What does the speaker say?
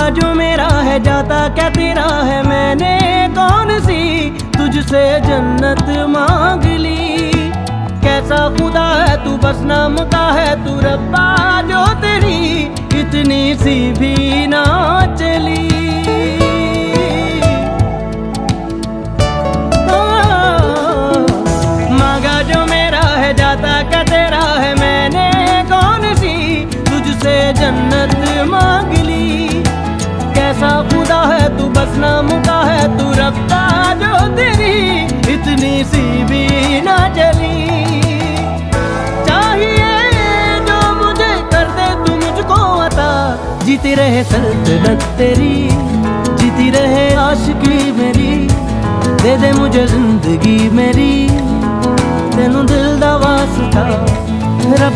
मांगा जो मेरा है जाता क्या तेरा है, मैंने कौन सी तुझसे जन्नत मांग ली। कैसा खुदा है तू, बस नाम का है तू रब्बा, जो तेरी इतनी सी भी ना चली। मांगा जो मेरा है जाता क्या तेरा है, मैंने कौन सी तुझसे जन्नत मांग ली। कैसा खुदा है तू, बस नाम का है तू रब्बा, जो तेरी इतनी सी भी ना चली। चाहिए जो मुझे कर दे तू मुझको अता, जीती रहे सल्तनत तेरी, जीती रहे आशिकी मेरी, दे दे मुझे जिंदगी मेरी, तेनू दिल दा वास्ता।